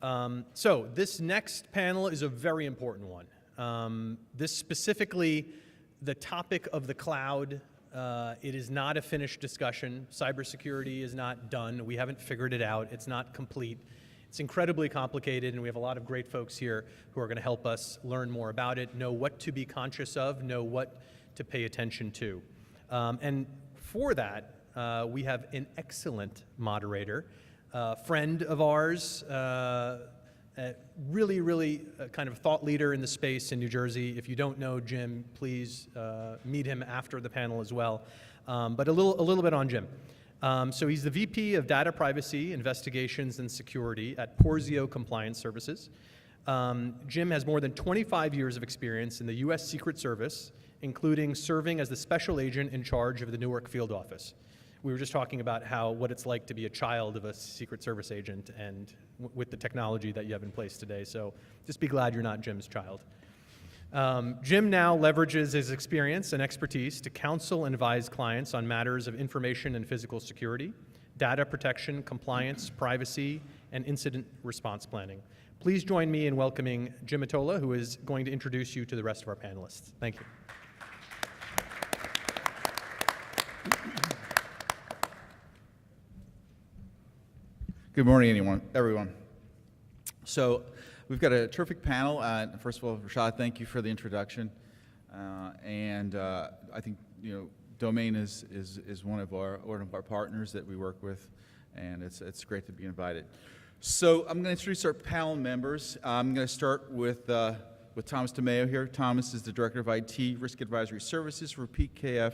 So this next panel is a very important one. This specifically, the topic of the cloud, it is not a finished discussion. Cybersecurity is not done. We haven't figured it out. It's not complete. It's incredibly complicated, and we have a lot of great folks here who are going to help us learn more about it, know what to be conscious of, know what to pay attention to. And for that, we have an excellent moderator, friend of ours, really kind of thought leader in the space in New Jersey. If you don't know Jim, please meet him after the panel as well. But a little bit on Jim. So he's the VP of Data Privacy, Investigations, and Security at Porzio Compliance Services. Jim has more than 25 years of experience in the U.S. Secret Service, including serving as the special agent in charge of the Newark field office. We were just talking about what it's like to be a child of a Secret Service agent and with the technology that you have in place today. So just be glad you're not Jim's child. Jim now leverages his experience and expertise to counsel and advise clients on matters of information and physical security, data protection, compliance, privacy, and incident response planning. Please join me in welcoming Jim Attola, who is going to introduce you to the rest of our panelists. Thank you. Good morning, everyone. So we've got a terrific panel. First of all, Rashad, thank you for the introduction. I think Domain is one of our partners that we work with, and it's great to be invited. So I'm going to introduce our panel members. I'm going to start with Thomas DeMeo here. Thomas is the Director of IT Risk Advisory Services for PKF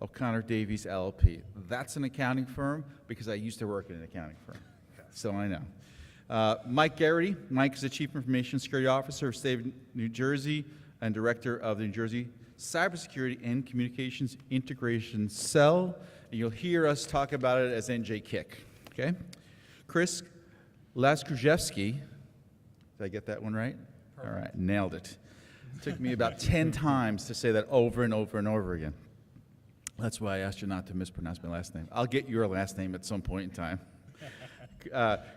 O'Connor Davies LLP. That's an accounting firm because I used to work in an accounting firm, so I know. Mike Garrity. Mike is the Chief Information Security Officer of State of New Jersey and Director of the New Jersey Cybersecurity and Communications Integration Cell. And you'll hear us talk about it as JKick. Okay? Chris Laskrzyjewski. Did I get that one right? Perfect. All right, nailed it. It took me about 10 times to say that over and over and over again. That's why I asked you not to mispronounce my last name. I'll get your last name at some point in time.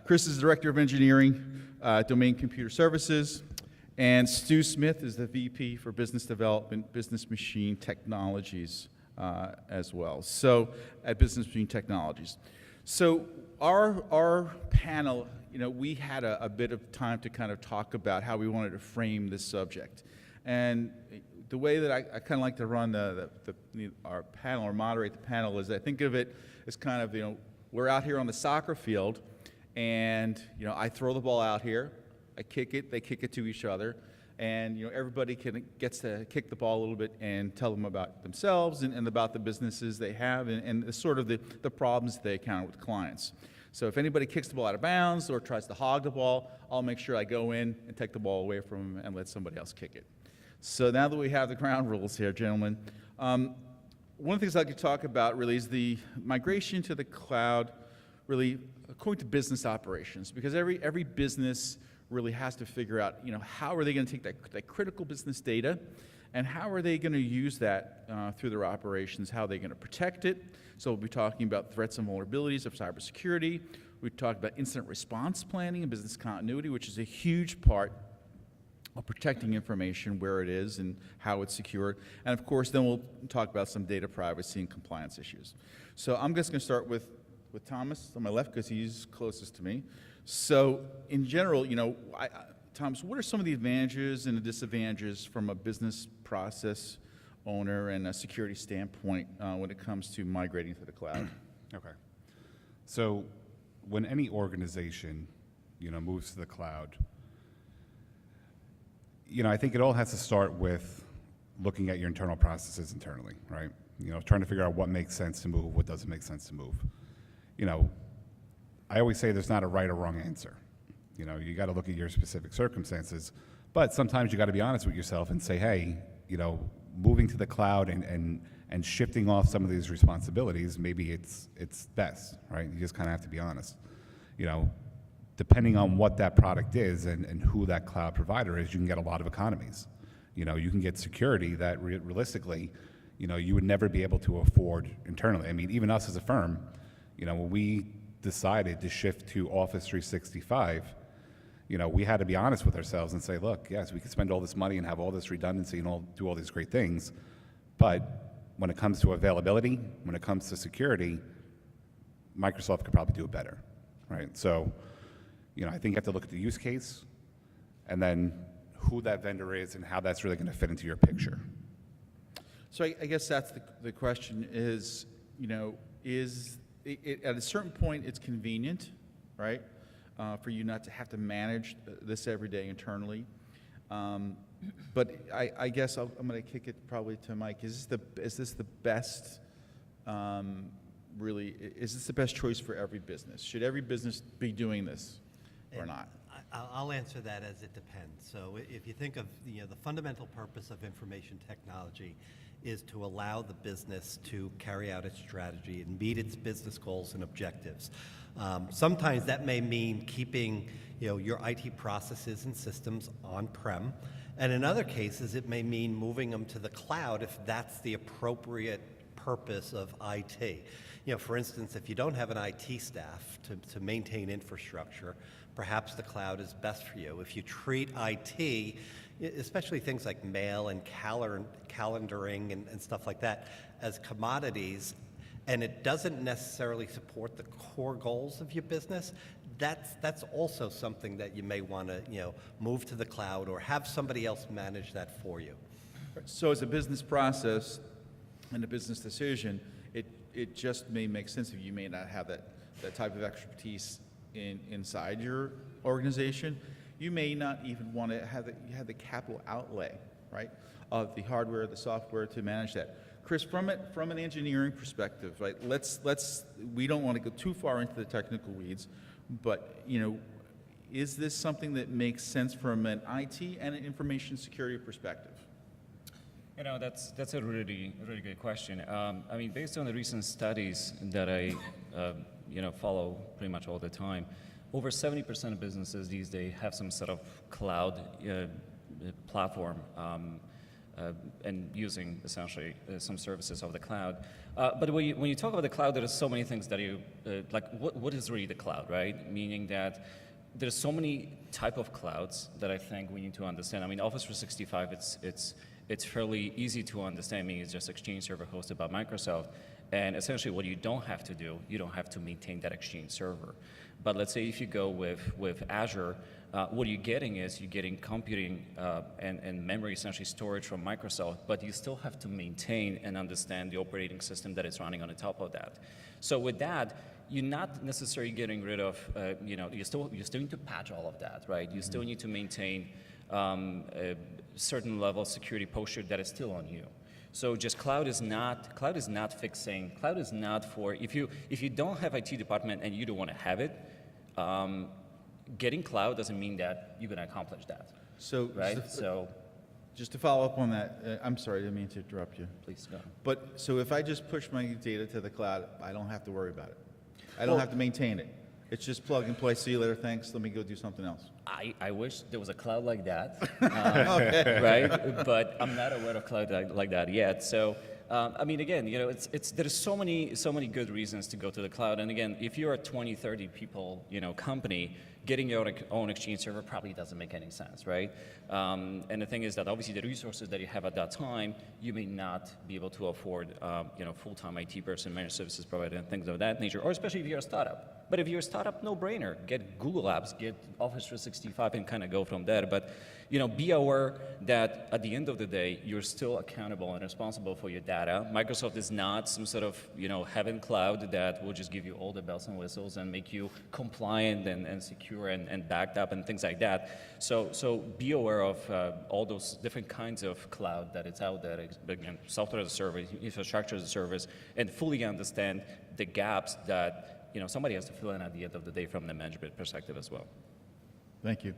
Chris is the Director of Engineering, Domain Computer Services, and Stu Smith is the VP for Business Development, Business Machine Technologies as well. So at Business Machine Technologies. So our panel, we had a bit of time to kind of talk about how we wanted to frame this subject. And the way that I kind of like to run our panel or moderate the panel is I think of it as kind of, we're out here on the soccer field, and I throw the ball out here, I kick it, they kick it to each other, and everybody gets to kick the ball a little bit and tell them about themselves and about the businesses they have and sort of the problems they encounter with clients. So if anybody kicks the ball out of bounds or tries to hog the ball, I'll make sure I go in and take the ball away from them and let somebody else kick it. So now that we have the ground rules here, gentlemen, one of the things I'd like to talk about really is the migration to the cloud, really according to business operations, because every business really has to figure out, how are they going to take that critical business data, and how are they going to use that through their operations? How are they going to protect it? So we'll be talking about threats and vulnerabilities of cybersecurity. We talk about incident response planning and business continuity, which is a huge part of protecting information where it is and how it's secured. And of course, then we'll talk about some data privacy and compliance issues. So I'm just going to start with Thomas on my left because he's closest to me. So in general, Thomas, what are some of the advantages and the disadvantages from a business process owner and a security standpoint when it comes to migrating to the cloud? Okay. So when any organization, moves to the cloud, I think it all has to start with looking at your internal processes internally, right? Trying to figure out what makes sense to move, what doesn't make sense to move. I always say there's not a right or wrong answer. You got to look at your specific circumstances, but sometimes you got to be honest with yourself and say, hey, moving to the cloud and shifting off some of these responsibilities, maybe it's best, right? You just kind of have to be honest. Depending on what that product is and who that cloud provider is, you can get a lot of economies. You can get security that realistically, you would never be able to afford internally. I mean, even us as a firm, when we decided to shift to Office 365, we had to be honest with ourselves and say, look, yes, we could spend all this money and have all this redundancy and do all these great things, but when it comes to availability, when it comes to security, Microsoft could probably do it better, right? So, I think you have to look at the use case and then who that vendor is and how that's really going to fit into your picture. So I guess that's the question is, is it, at a certain point it's convenient, right, for you not to have to manage this every day internally. But I guess I'm going to kick it probably to Mike. Is this the best, really, is this the best choice for every business? Should every business be doing this or not? I'll answer that as it depends. So if you think of the fundamental purpose of information technology is to allow the business to carry out its strategy and meet its business goals and objectives. Sometimes that may mean keeping your IT processes and systems on-prem, and in other cases it may mean moving them to the cloud if that's the appropriate purpose of IT. For instance, if you don't have an IT staff to maintain infrastructure, perhaps the cloud is best for you. If you treat IT, especially things like mail and calendaring and stuff like that, as commodities, and it doesn't necessarily support the core goals of your business, that's also something that you may want to move to the cloud or have somebody else manage that for you. So as a business process and a business decision, it just may make sense if you may not have that type of expertise inside your organization. You may not even want to have the capital outlay, right, of the hardware, the software to manage that. Chris, from an engineering perspective, right? We don't want to go too far into the technical weeds, but is this something that makes sense from an IT and an information security perspective? That's a really good question. I mean, based on the recent studies that I follow pretty much all the time, over 70% of businesses these days have some sort of cloud platform and using essentially some services of the cloud. But when you talk about the cloud, there are so many things that you like. What is really the cloud, right? Meaning that there's so many type of clouds that I think we need to understand. I mean, Office 365, it's fairly easy to understand. Meaning it's just Exchange server hosted by Microsoft. And essentially what you don't have to do, you don't have to maintain that Exchange server. But let's say if you go with Azure, what you're getting is you're getting computing and memory, essentially storage from Microsoft, but you still have to maintain and understand the operating system that is running on the top of that. So with that, you're not necessarily getting rid of, you still need to patch all of that, right? You still need to maintain a certain level of security posture that is still on you. So just cloud is not fixing. Cloud is not for if you don't have IT department and you don't want to have it. Getting cloud doesn't mean that you're going to accomplish that. So right. Just to follow up on that, I'm sorry, I didn't mean to interrupt you. Please go. But so if I just push my data to the cloud, I don't have to worry about it. I don't have to maintain it. It's just plug and play. See you later. Thanks. Let me go do something else. I wish there was a cloud like that, right? But I'm not aware of cloud like that yet. So, I mean, again, there's so many good reasons to go to the cloud. And again, if you're a 20, 30 people, company, getting your own Exchange server probably doesn't make any sense, right? And the thing is that obviously the resources that you have at that time, you may not be able to afford, full-time IT person, managed services provider, and things of that nature, or especially if you're a startup. But if you're a startup, no brainer. Get Google Apps, get Office 365, and kind of go from there. But be aware that at the end of the day, you're still accountable and responsible for your data. Microsoft is not some sort of heaven cloud that will just give you all the bells and whistles and make you compliant and secure and backed up and things like that. So be aware of all those different kinds of cloud that it's out there. Again, software as a service, infrastructure as a service, and fully understand the gaps that somebody has to fill in at the end of the day from the management perspective as well. Thank you.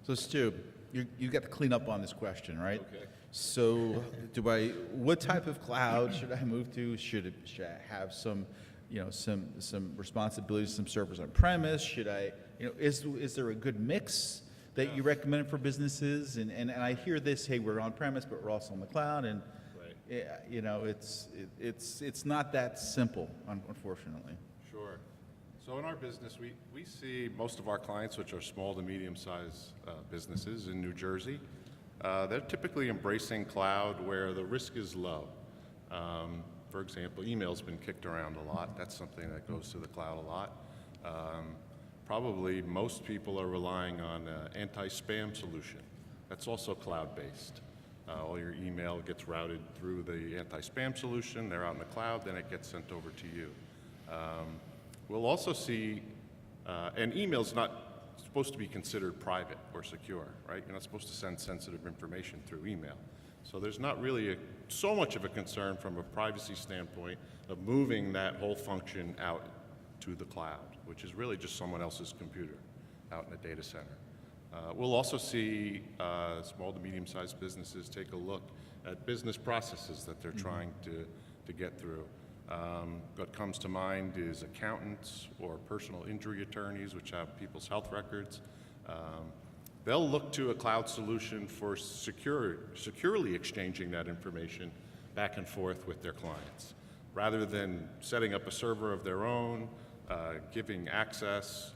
So Stu, you got to clean up on this question, right? Okay. So what type of cloud should I move to? Should I have some responsibilities, some servers on premise? Should I, is there a good mix that you recommend for businesses? And I hear this, hey, we're on premise, but we're also on the cloud, and Right. it's not that simple, unfortunately. Sure. So in our business, we see most of our clients, which are small to medium-sized businesses in New Jersey, they're typically embracing cloud where the risk is low. For example, email's been kicked around a lot. That's something that goes to the cloud a lot. Probably most people are relying on an anti-spam solution. That's also cloud-based. All your email gets routed through the anti-spam solution. They're out in the cloud, then it gets sent over to you. We'll also see, and email's not supposed to be considered private or secure, right? You're not supposed to send sensitive information through email. So there's not really so much of a concern from a privacy standpoint of moving that whole function out to the cloud, which is really just someone else's computer out in a data center. We'll also see small to medium-sized businesses take a look at business processes that they're trying to get through. What comes to mind is accountants or personal injury attorneys, which have people's health records. They'll look to a cloud solution for securely exchanging that information back and forth with their clients, rather than setting up a server of their own, giving access,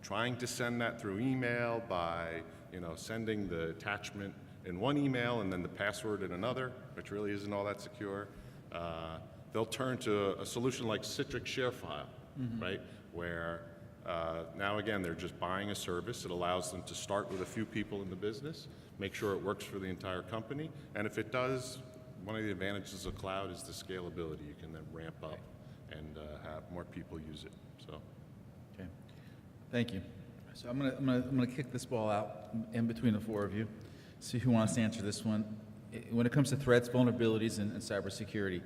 trying to send that through email by sending the attachment in one email and then the password in another, which really isn't all that secure. They'll turn to a solution like Citrix ShareFile, right? Where now again, they're just buying a service. It allows them to start with a few people in the business, make sure it works for the entire company, and if it does, one of the advantages of cloud is the scalability. You can then ramp up and have more people use it. So, Okay, thank you. So I'm gonna kick this ball out in between the four of you. See who wants to answer this one. When it comes to threats, vulnerabilities, and cybersecurity,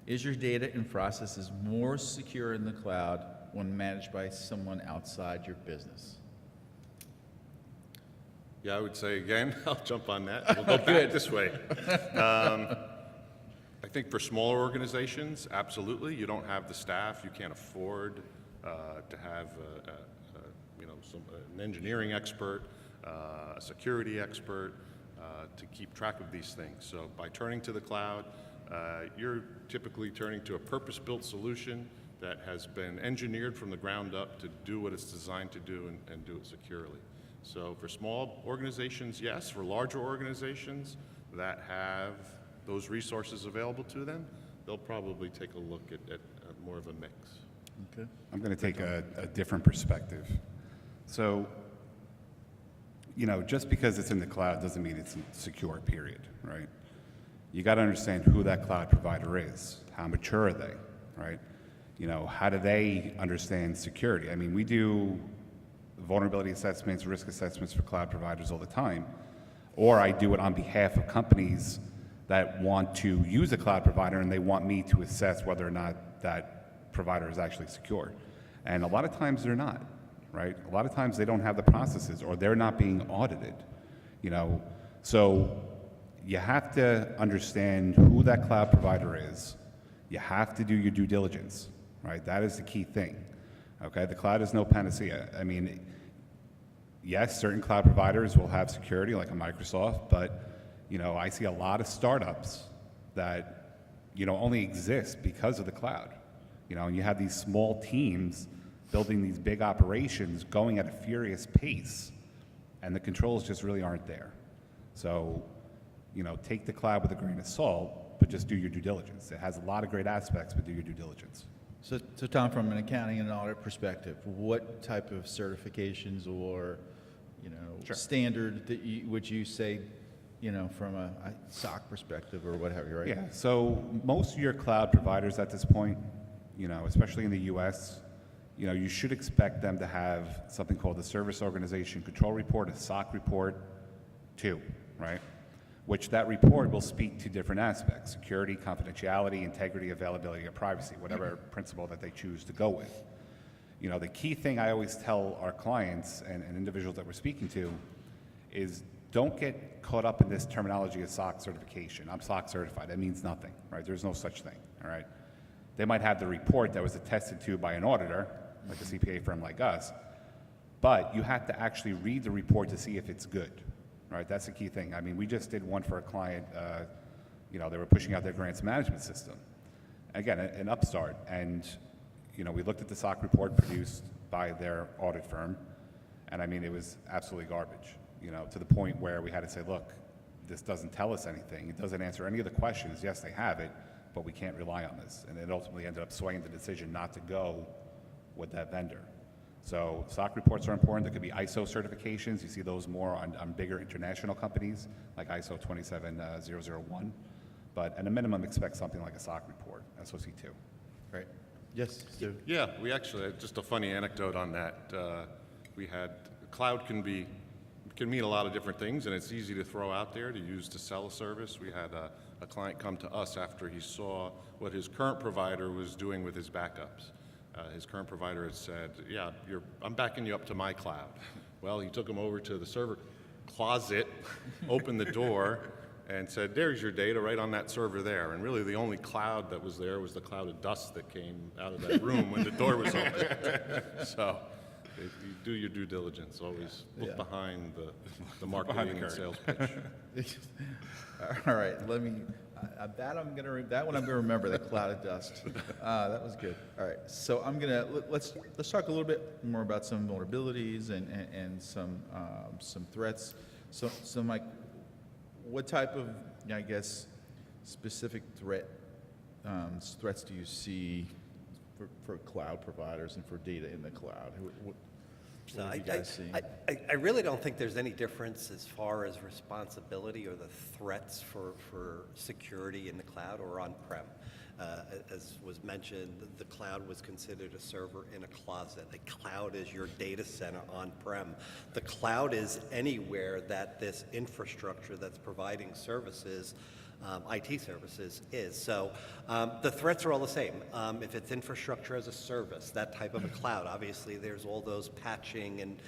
is your data and processes more secure in the cloud when managed by someone outside your business? yeah, I would say again, I'll jump on that. We'll go back this way. I think for smaller organizations, absolutely. You don't have the staff. You can't afford to have an engineering expert, a security expert to keep track of these things. So by turning to the cloud, you're typically turning to a purpose-built solution that has been engineered from the ground up to do what it's designed to do and do it securely. So for small organizations, yes. For larger organizations that have those resources available to them, they'll probably take a look at more of a mix. Okay. I'm going to take a different perspective. So, just because it's in the cloud doesn't mean it's secure, period, right? You got to understand who that cloud provider is. How mature are they, right? How do they understand security? I mean, we do vulnerability assessments, risk assessments for cloud providers all the time, or I do it on behalf of companies that want to use a cloud provider and they want me to assess whether or not that provider is actually secure. And a lot of times they're not, right? A lot of times they don't have the processes or they're not being audited, So you have to understand who that cloud provider is. You have to do your due diligence, right? That is the key thing, okay? The cloud is no panacea. I mean, yes, certain cloud providers will have security like a Microsoft, but I see a lot of startups that, only exist because of the cloud. And you have these small teams building these big operations going at a furious pace, and the controls just really aren't there. So, take the cloud with a grain of salt, but just do your due diligence. It has a lot of great aspects, but do your due diligence. So Tom, from an accounting and audit perspective, what type of certifications or, Sure. standard that would you say, from a SOC perspective or what have you, right? Yeah, so most of your cloud providers at this point, especially in the US, you should expect them to have something called the Service Organization Control Report, a SOC report 2, right? Which that report will speak to different aspects: security, confidentiality, integrity, availability, or privacy, whatever principle that they choose to go with. The key thing I always tell our clients and individuals that we're speaking to is don't get caught up in this terminology of SOC certification. I'm SOC certified. That means nothing, right? There's no such thing, all right? They might have the report that was attested to by an auditor, like a CPA firm like us, but you have to actually read the report to see if it's good, right? That's the key thing. I mean, we just did one for a client, they were pushing out their grants management system. Again, an upstart, and we looked at the SOC report produced by their audit firm, and I mean, it was absolutely garbage, to the point where we had to say, look, this doesn't tell us anything. It doesn't answer any of the questions. Yes, they have it, but we can't rely on this. And it ultimately ended up swaying the decision not to go with that vendor. So SOC reports are important. There could be ISO certifications. You see those more on bigger international companies like ISO 27001. But at a minimum, expect something like a SOC report, SOC 2. Right. Yes, Stu? Yeah, we actually, just a funny anecdote on that. We had, cloud can mean a lot of different things, and it's easy to throw out there to use to sell a service. We had a client come to us after he saw what his current provider was doing with his backups. His current provider had said, yeah, I'm backing you up to my cloud. Well, he took him over to the server closet, opened the door, and said, there's your data right on that server there. And really the only cloud that was there was the cloud of dust that came out of that room when the door was open. So if you do your due diligence, always look behind the marketing and sales pitch. All right, that one I'm gonna remember, that cloud of dust. That was good. All right, so let's talk a little bit more about some vulnerabilities and some threats. So Mike, what type of, I guess, specific threats do you see for cloud providers and for data in the cloud? So What do you guys see? I really don't think there's any difference as far as responsibility or the threats for security in the cloud or on-prem. As was mentioned, the cloud was considered a server in a closet. A cloud is your data center on-prem. The cloud is anywhere that this infrastructure that's providing services, IT services, is. So the threats are all the same. If it's infrastructure as a service, that type of a cloud, obviously there's all those patching and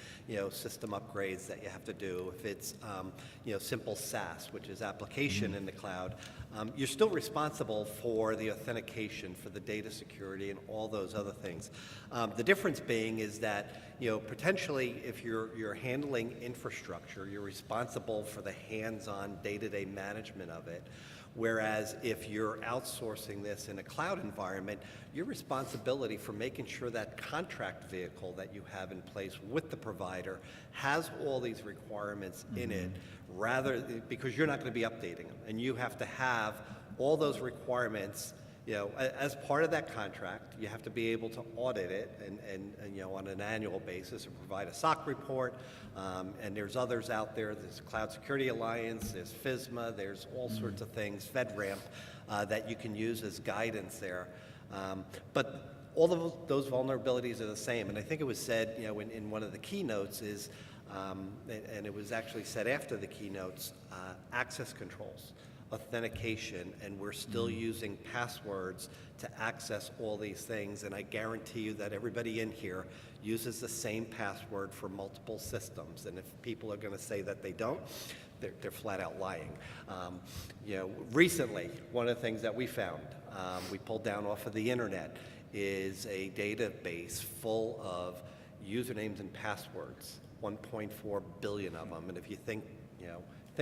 system upgrades that you have to do. If it's simple SaaS, which is application in the cloud, you're still responsible for the authentication, for the data security, and all those other things. The difference being is that potentially if you're handling infrastructure, you're responsible for the hands-on day-to-day management of it. Whereas if you're outsourcing this in a cloud environment, your responsibility for making sure that contract vehicle that you have in place with the provider has all these requirements in it, because you're not going to be updating them. And you have to have all those requirements as part of that contract. You have to be able to audit it and on an annual basis and provide a SOC report. And there's others out there. There's Cloud Security Alliance, there's FISMA, there's all sorts of things, FedRAMP, that you can use as guidance there. But all of those vulnerabilities are the same. And I think it was said, in one of the keynotes is, and it was actually said after the keynotes, access controls, authentication, and we're still using passwords to access all these things. And I guarantee you that everybody in here uses the same password for multiple systems. And if people are going to say that they don't, they're flat out lying. Recently, one of the things that we found, we pulled down off of the internet, is a database full of usernames and passwords, 1.4 billion of them. And if you think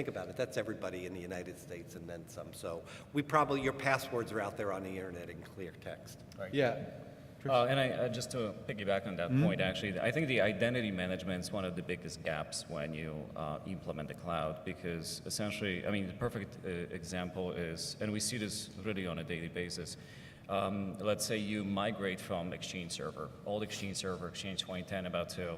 about it, that's everybody in the United States and then some. So your passwords are out there on the internet in clear text. Right. Yeah. And I just to piggyback on that point, actually, I think the identity management is one of the biggest gaps when you implement the cloud, because essentially, the perfect example is, and we see this really on a daily basis, let's say you migrate from Exchange Server, old Exchange Server, Exchange 2010, about to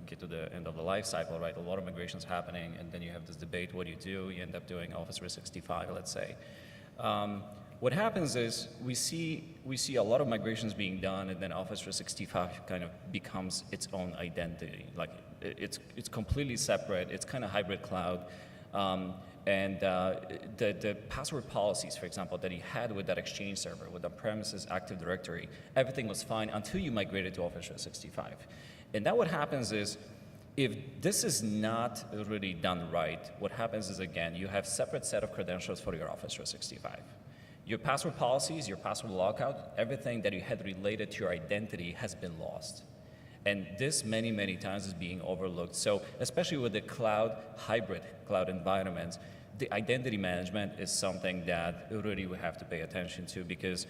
get to the end of the life cycle, right? A lot of migrations happening, and then you have this debate, what do? You end up doing Office 365, let's say. What happens is we see a lot of migrations being done, and then Office 365 kind of becomes its own identity. Like it's completely separate. It's kind of hybrid cloud. And the password policies, for example, that he had with that Exchange Server, with the premises Active Directory, everything was fine until you migrated to Office 365. And that what happens is, if this is not really done right, what happens is, again, you have separate set of credentials for your Office 365. Your password policies, your password lockout, everything that you had related to your identity has been lost. And this many times is being overlooked. So especially with the hybrid cloud environments, the identity management is something that really we have to pay attention to, because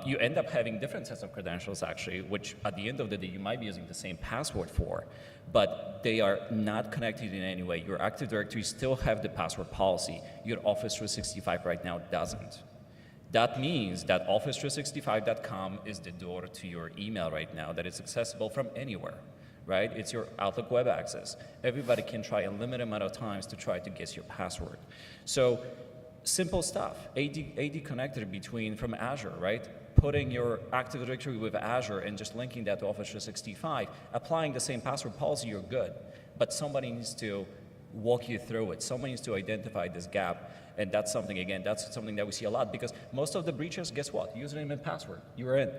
you end up having different sets of credentials actually, which at the end of the day you might be using the same password for, but they are not connected in any way. Your Active Directory still have the password policy. Your Office 365 right now doesn't. That means that Office365.com is the door to your email right now, that is accessible from anywhere, right? It's your Outlook web access. Everybody can try a limited amount of times to try to guess your password. So simple stuff, AD connector from Azure, right? Putting your Active Directory with Azure and just linking that to Office 365, applying the same password policy, you're good. But somebody needs to walk you through it. Somebody needs to identify this gap. And that's something, again, that's something that we see a lot, because most of the breaches, guess what? Username and password, you're in.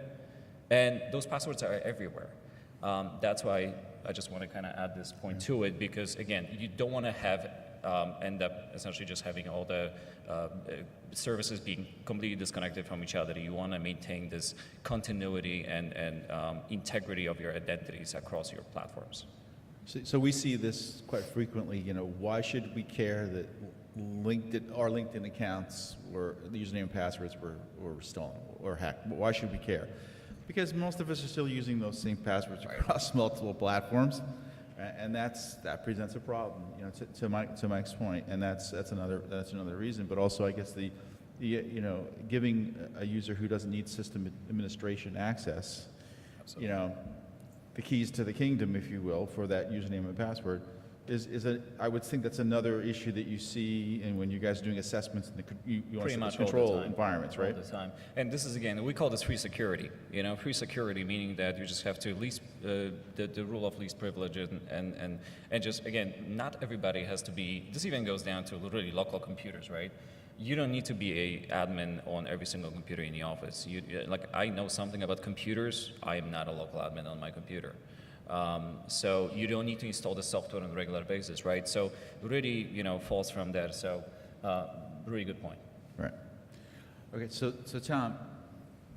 And those passwords are everywhere. That's why I just want to kind of add this point to it, because again, you don't want to have end up essentially just having all the services being completely disconnected from each other. You want to maintain this continuity and integrity of your identities across your platforms. So we see this quite frequently. Why should we care that our LinkedIn accounts were the username and passwords were stolen or hacked? Why should we care? Because most of us are still using those same passwords across multiple platforms, and that presents a problem. To Mike's point, and that's another reason. But also, I guess giving a user who doesn't need system administration access, the keys to the kingdom, if you will, for that username and password, I would think that's another issue that you see, and when you guys are doing assessments in you want to control environments, right? All the time. And this is, again, we call this free security. Free security meaning that you just have to least the rule of least privilege, and just, again, not everybody has to be. This even goes down to literally local computers, right? You don't need to be a admin on every single computer in the office. I know something about computers. I am not a local admin on my computer. So you don't need to install the software on a regular basis, right? So really, falls from there. So really good point. Right. Okay, so Tom,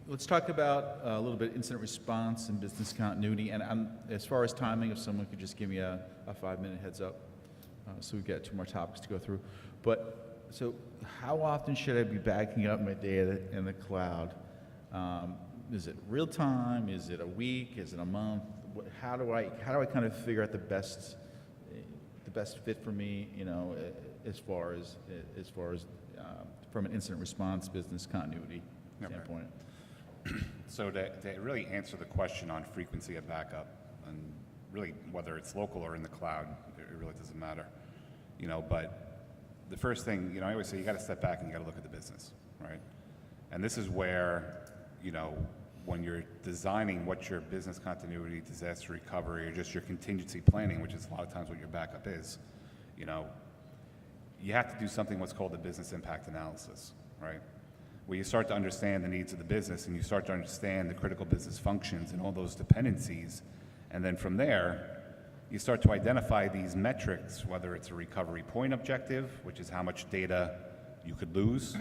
let's talk about a little bit incident response and business continuity. And as far as timing, if someone could just give me a 5-minute heads up, so we've got 2 more topics to go through. So how often should I be backing up my data in the cloud? Is it real time? Is it a week? Is it a month? How do I kind of figure out the best fit for me? As far as from an incident response business continuity standpoint. So to really answer the question on frequency of backup, and really whether it's local or in the cloud, it really doesn't matter. But the first thing, I always say you got to step back and you got to look at the business, right? And this is where, when you're designing what your business continuity, disaster recovery, or just your contingency planning, which is a lot of times what your backup is, you have to do something what's called the business impact analysis, right? Where you start to understand the needs of the business and you start to understand the critical business functions and all those dependencies, and then from there, you start to identify these metrics, whether it's a recovery point objective, which is how much data you could lose,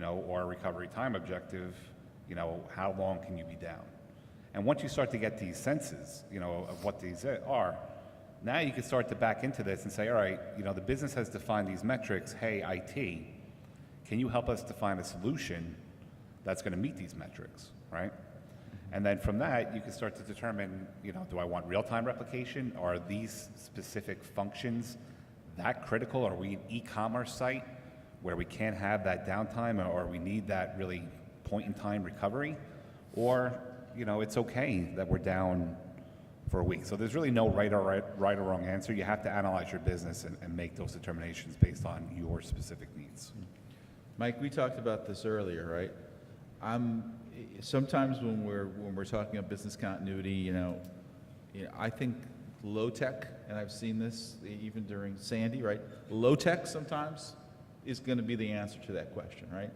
or a recovery time objective, how long can you be down? And once you start to get these senses, of what these are, now you can start to back into this and say, all right, the business has defined these metrics. Hey, IT, can you help us define a solution that's going to meet these metrics, right? And then from that, you can start to determine, do I want real-time replication? Are these specific functions that critical? Are we an e-commerce site where we can't have that downtime, or we need that really point-in-time recovery? Or, it's okay that we're down for a week. So there's really no right or wrong answer. You have to analyze your business and make those determinations based on your specific needs. Mike, we talked about this earlier, right? Sometimes when we're talking about business continuity, I think low tech, and I've seen this even during Sandy, right? Low tech sometimes is going to be the answer to that question, right?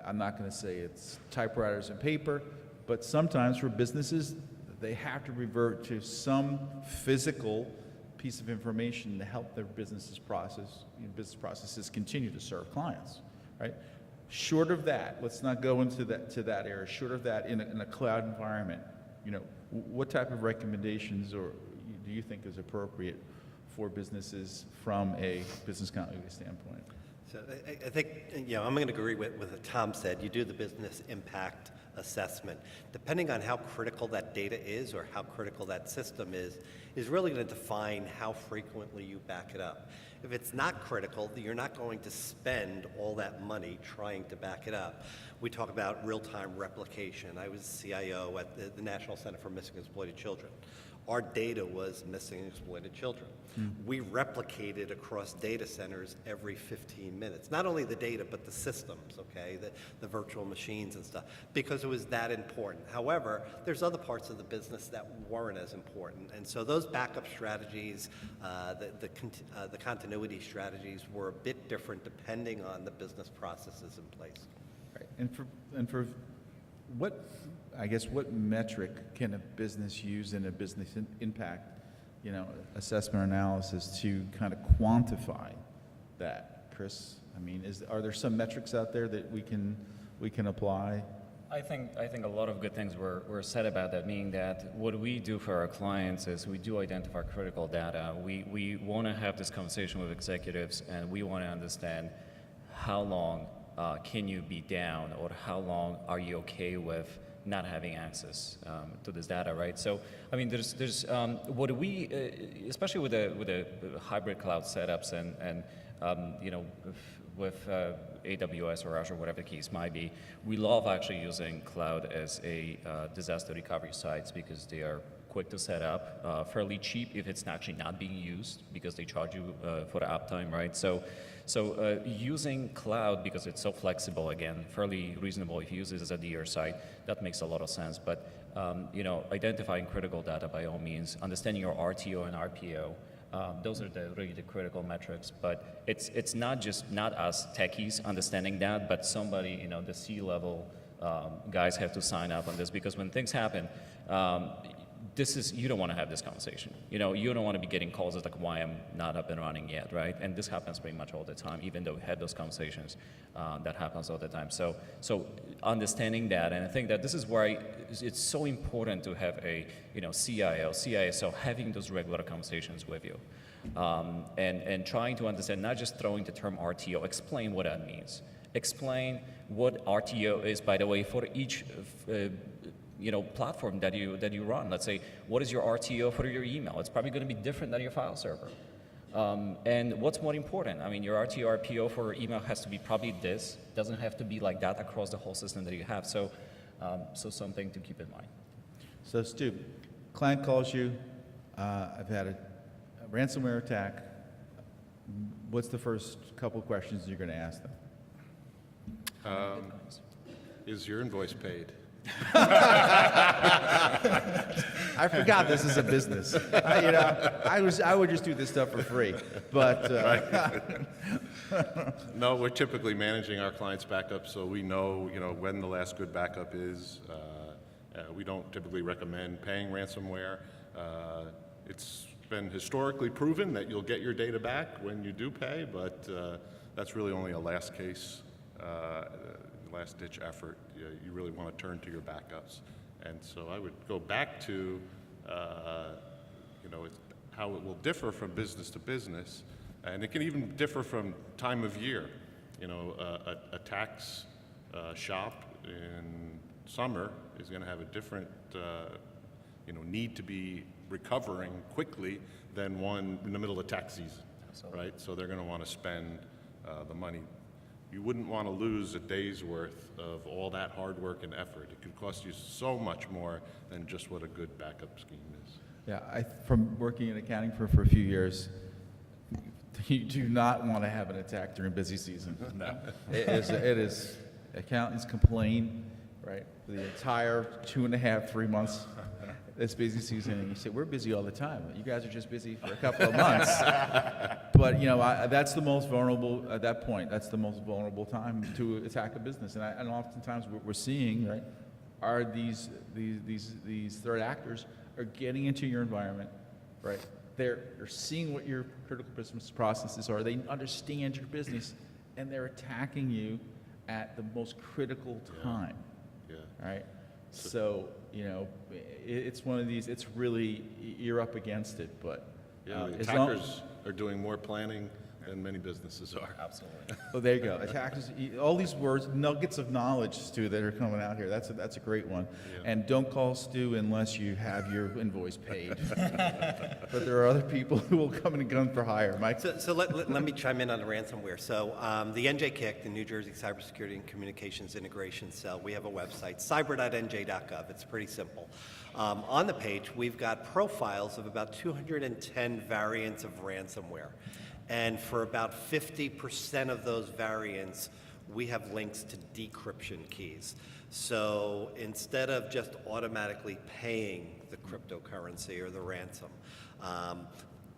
I'm not going to say it's typewriters and paper, but sometimes for businesses, they have to revert to some physical piece of information to help their business processes continue to serve clients, right? Short of that, let's not go into that area. Short of that, in a cloud environment, what type of recommendations or do you think is appropriate for businesses from a business continuity standpoint? So I think, I'm going to agree with what Tom said. You do the business impact assessment. Depending on how critical that data is or how critical that system is really going to define how frequently you back it up. If it's not critical, you're not going to spend all that money trying to back it up. We talk about real-time replication. I was CIO at the National Center for Missing and Exploited Children. Our data was missing and exploited children. We replicated across data centers every 15 minutes. Not only the data, but the systems, okay, the virtual machines and stuff, because it was that important. However, there's other parts of the business that weren't as important. And so those backup strategies, the continuity strategies were a bit different depending on the business processes in place. Right. And for what, I guess, what metric can a business use in a business impact, assessment or analysis to kind of quantify that, Chris? I mean, are there some metrics out there that we can apply? I think a lot of good things were said about that, meaning that what we do for our clients is we do identify critical data. We want to have this conversation with executives, and we want to understand how long can you be down, or how long are you okay with not having access to this data, right? So, I mean, there's what we, especially with the hybrid cloud setups and with AWS or Azure, whatever the case might be, we love actually using cloud as a disaster recovery sites because they are quick to set up, fairly cheap if it's actually not being used because they charge you for the uptime, right? So using cloud, because it's so flexible, again, fairly reasonable if you use it as a DR site, that makes a lot of sense. But identifying critical data by all means, understanding your RTO and RPO, those are really the critical metrics. But it's not us techies understanding that, but somebody, the C-level guys have to sign up on this, because when things happen, you don't want to have this conversation. You don't want to be getting calls like, why I'm not up and running yet, right? And this happens pretty much all the time, even though we had those conversations, that happens all the time. So understanding that, and I think that this is why it's so important to have a, CIO, CISO, having those regular conversations with you. And trying to understand, not just throwing the term RTO, explain what that means. Explain what RTO is, by the way, for each platform that you run. Let's say, what is your RTO for your email? It's probably going to be different than your file server. And what's more important? I mean, your RTO, RPO for email has to be probably this. Doesn't have to be like that across the whole system that you have. So something to keep in mind. So Stu, client calls you, I've had a ransomware attack. What's the first couple of questions you're going to ask them? Is your invoice paid? I forgot this is a business. I would just do this stuff for free, but No, we're typically managing our clients' backup, so we know, when the last good backup is. We don't typically recommend paying ransomware. It's been historically proven that you'll get your data back when you do pay, but that's really only a last case, last-ditch effort. You really want to turn to your backups. And so I would go back to, how it will differ from business to business, and it can even differ from time of year. A tax shop in summer is going to have a different, need to be recovering quickly than one in the middle of tax season, right? So they're going to want to spend the money. You wouldn't want to lose a day's worth of all that hard work and effort. It could cost you so much more than just what a good backup scheme is. yeah, from working in accounting for a few years, you do not want to have an attack during busy season. No. It is, accountants complain, right, for the entire 2.5, 3 months. It's busy season, and you say, we're busy all the time. You guys are just busy for a couple of months. But, that's the most vulnerable, at that point, that's the most vulnerable time to attack a business. And oftentimes what we're seeing, right, are these threat actors are getting into your environment, right? They're seeing what your critical business processes are. They understand your business, and they're attacking you at the most critical time, Yeah. right? So it's one of these, it's really, you're up against it, but. Yeah, the as long- attackers are doing more planning than many businesses are. Absolutely. Oh, there you go. Attackers, all these words, nuggets of knowledge, Stu, that are coming out here. That's a great one. Yeah. And don't call Stu unless you have your invoice paid. But there are other people who will come in and gun for hire. Mike? So let me chime in on the ransomware. So the JKick, the New Jersey Cybersecurity and Communications Integration Cell, we have a website, cyber.nj.gov. It's pretty simple. On the page, we've got profiles of about 210 variants of ransomware. And for about 50% of those variants, we have links to decryption keys. So instead of just automatically paying the cryptocurrency or the ransom,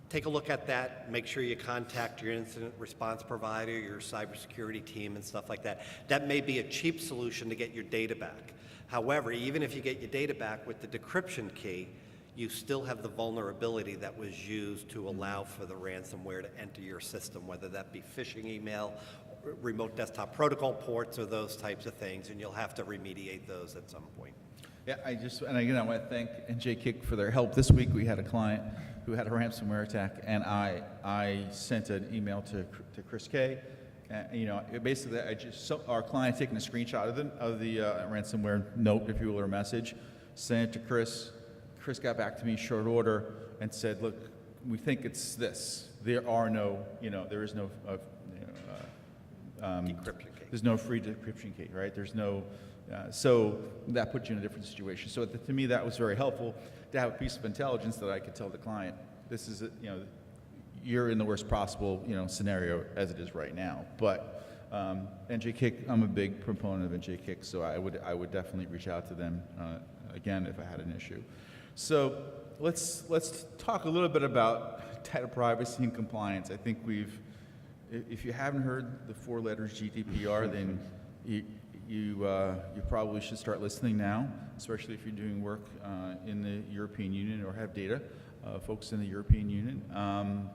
take a look at that. Make sure you contact your incident response provider, your cybersecurity team, and stuff like that. That may be a cheap solution to get your data back. However, even if you get your data back with the decryption key, you still have the vulnerability that was used to allow for the ransomware to enter your system, whether that be phishing email, remote desktop protocol ports, or those types of things, and you'll have to remediate those at some point. Yeah, and again, I want to thank JKick for their help. This week we had a client who had a ransomware attack, and I sent an email to Chris K. Basically, our client taking a screenshot of the ransomware note, if you will, or message, sent it to Chris. Chris got back to me short order and said, look, we think it's this. There is no Decryption key. there's no free decryption key, right? There's no, so that puts you in a different situation. So to me, that was very helpful to have a piece of intelligence that I could tell the client, this is, you're in the worst possible, scenario as it is right now. But JKick, I'm a big proponent of JKick, so I would definitely reach out to them again if I had an issue. So let's talk a little bit about data privacy and compliance. I think if you haven't heard the 4 letters GDPR, then you probably should start listening now, especially if you're doing work in the European Union or have data, folks in the European Union.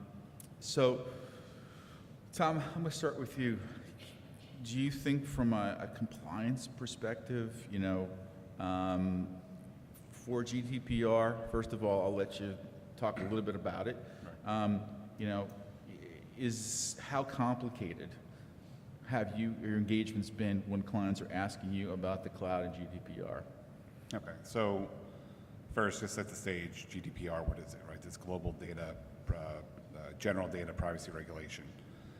So, Tom, I'm going to start with you. Do you think from a compliance perspective, for GDPR, first of all, I'll let you talk a little bit about it. Is how complicated have your engagements been when clients are asking you about the cloud and GDPR? Okay, so first, just set the stage. GDPR, what is it, right? This global data, general data privacy regulation.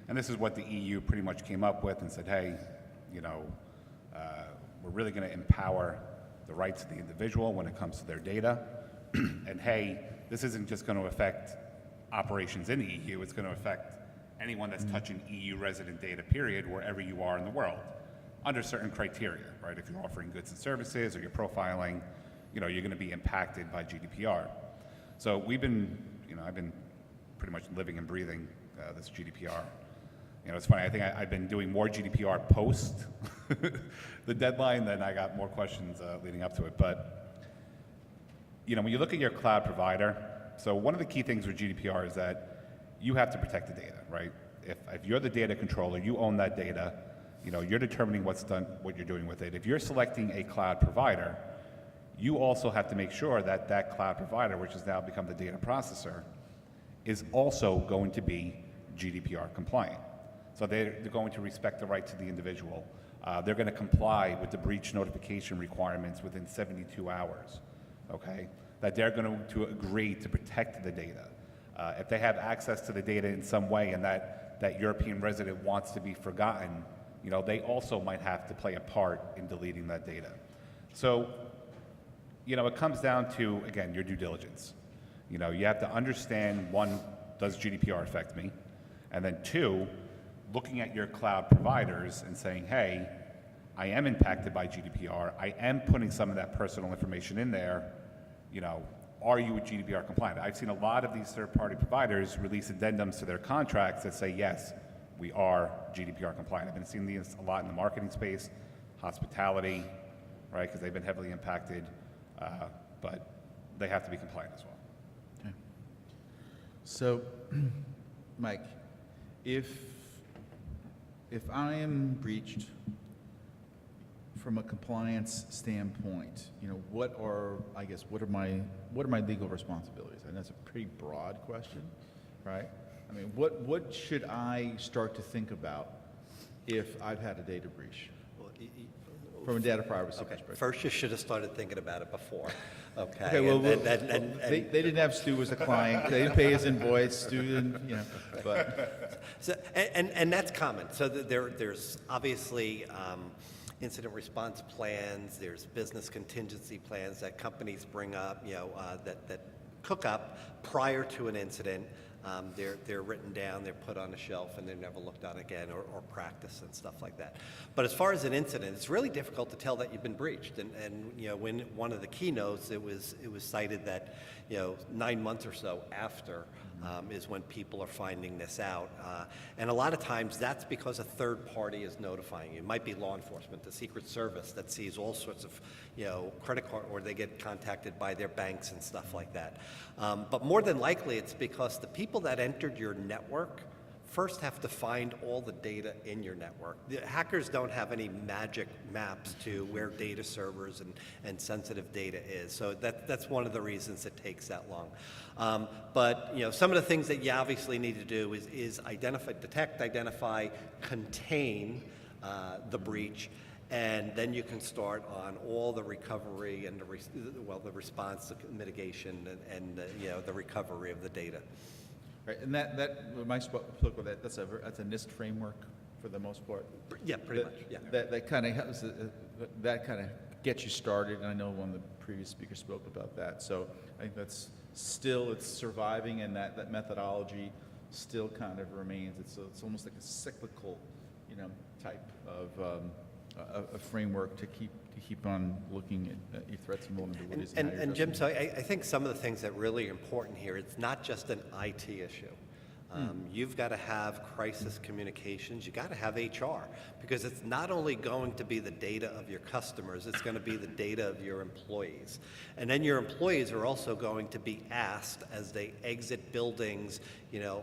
And this is what the EU pretty much came up with and said, hey, we're really going to empower the rights of the individual when it comes to their data. And hey, this isn't just going to affect operations in the EU, it's going to affect anyone that's touching EU resident data, period, wherever you are in the world, under certain criteria, right? If you're offering goods and services or you're profiling, you're going to be impacted by GDPR. So I've been pretty much living and breathing this GDPR. It's funny, I think I've been doing more GDPR post the deadline than I got more questions leading up to it. But, when you look at your cloud provider, so one of the key things with GDPR is that you have to protect the data, right? If you're the data controller, you own that data, you're determining what you're doing with it. If you're selecting a cloud provider, you also have to make sure that that cloud provider, which has now become the data processor, is also going to be GDPR compliant. So they're going to respect the rights of the individual. They're going to comply with the breach notification requirements within 72 hours, okay? That they're going to agree to protect the data. If they have access to the data in some way and that European resident wants to be forgotten, they also might have to play a part in deleting that data. So, it comes down to, again, your due diligence. You have to understand, one, does GDPR affect me? And then two, looking at your cloud providers and saying, hey, I am impacted by GDPR. I am putting some of that personal information in there. Are you GDPR compliant? I've seen a lot of these third-party providers release addendums to their contracts that say, yes, we are GDPR compliant. I've been seeing these a lot in the marketing space, hospitality, right, because they've been heavily impacted, but they have to be compliant as well. Okay. So, Mike, if I am breached from a compliance standpoint, what are my legal responsibilities? And that's a pretty broad question, right? I mean, what should I start to think about if I've had a data breach from a data privacy Okay, perspective? first you should have started thinking about it before, okay? Okay, well, And- they didn't have Stu as a client. They didn't pay his invoice. Stu didn't, but. So, and that's common. So there's obviously incident response plans, there's business contingency plans that companies bring up, that cook up prior to an incident. They're written down, they're put on a shelf, and they're never looked on again or practiced and stuff like that. But as far as an incident, it's really difficult to tell that you've been breached. And when one of the keynotes, it was cited that 9 months or so after is when people are finding this out. And a lot of times that's because a third party is notifying you. It might be law enforcement, the Secret Service that sees all sorts of credit card, or they get contacted by their banks and stuff like that. But more than likely it's because the people that entered your network first have to find all the data in your network. The hackers don't have any magic maps to where data servers and sensitive data is. So that's one of the reasons it takes that long. But some of the things that you obviously need to do is detect, identify, contain the breach, and then you can start on all the recovery and the response, the mitigation, and the recovery of the data. Right, and that's a NIST framework for the most part. Yeah, pretty much. Yeah. That kind of helps. That kind of gets you started. And I know one of the previous speakers spoke about that. So I think that's still it's surviving, and that methodology still kind of remains. It's almost like a cyclical, type of a framework to keep on looking at your threats and vulnerabilities. And Jim, so I think some of the things that really are important here, it's not just an IT issue. You've got to have crisis communications. You've got to have HR, because it's not only going to be the data of your customers, it's going to be the data of your employees. And then your employees are also going to be asked as they exit buildings,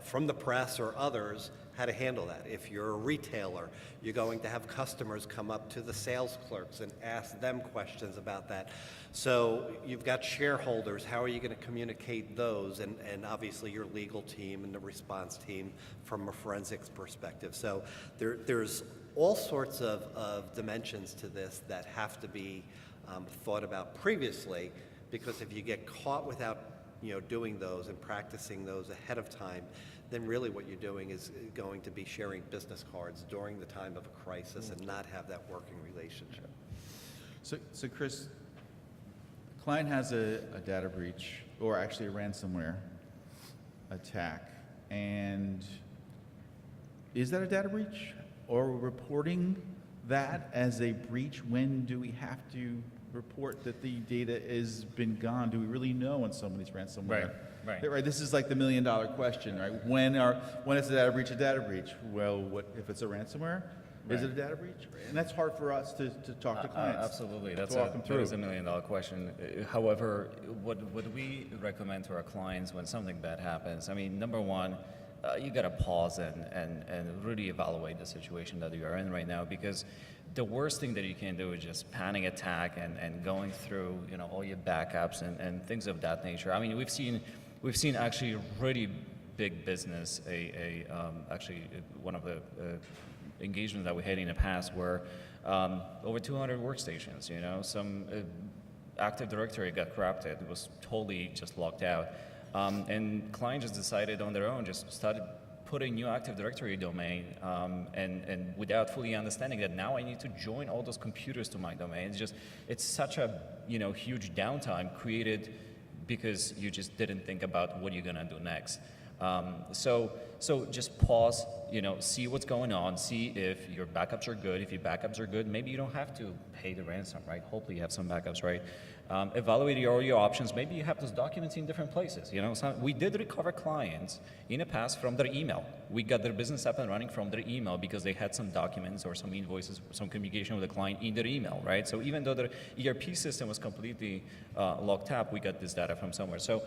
from the press or others, how to handle that. If you're a retailer, you're going to have customers come up to the sales clerks and ask them questions about that. So you've got shareholders, how are you going to communicate those? And obviously your legal team and the response team from a forensics perspective. So there's all sorts of dimensions to this that have to be thought about previously, because if you get caught without doing those and practicing those ahead of time, then really what you're doing is going to be sharing business cards during the time of a crisis and not have that working relationship. So Chris, the client has a data breach, or actually a ransomware attack, and is that a data breach? Or reporting that as a breach? When do we have to report that the data has been gone? Do we really know when somebody's ransomware? Right. This is like the $1 million question, right? When is a data breach a data breach? Well, what if it's a ransomware? Is it a data breach? And that's hard for us to talk to clients. Absolutely, that is a $1 million question. However, what we recommend to our clients when something bad happens, I mean, number one, you got to pause and really evaluate the situation that you are in right now, because the worst thing that you can do is just panic attack and going through all your backups and things of that nature. I mean, we've seen actually really big business. Actually one of the engagements that we had in the past were over 200 workstations. Some Active Directory got corrupted. It was totally just locked out. And clients just decided on their own, just started putting new Active Directory domain, and without fully understanding that now I need to join all those computers to my domain. It's such a huge downtime created because you just didn't think about what you're gonna do next. So just pause, see what's going on, see if your backups are good. If your backups are good, maybe you don't have to pay the ransom, right? Hopefully you have some backups, right? Evaluate all your options. Maybe you have those documents in different places. We did recover clients in the past from their email. We got their business up and running from their email because they had some documents or some invoices, some communication with the client in their email, right? So even though their ERP system was completely locked up, we got this data from somewhere. So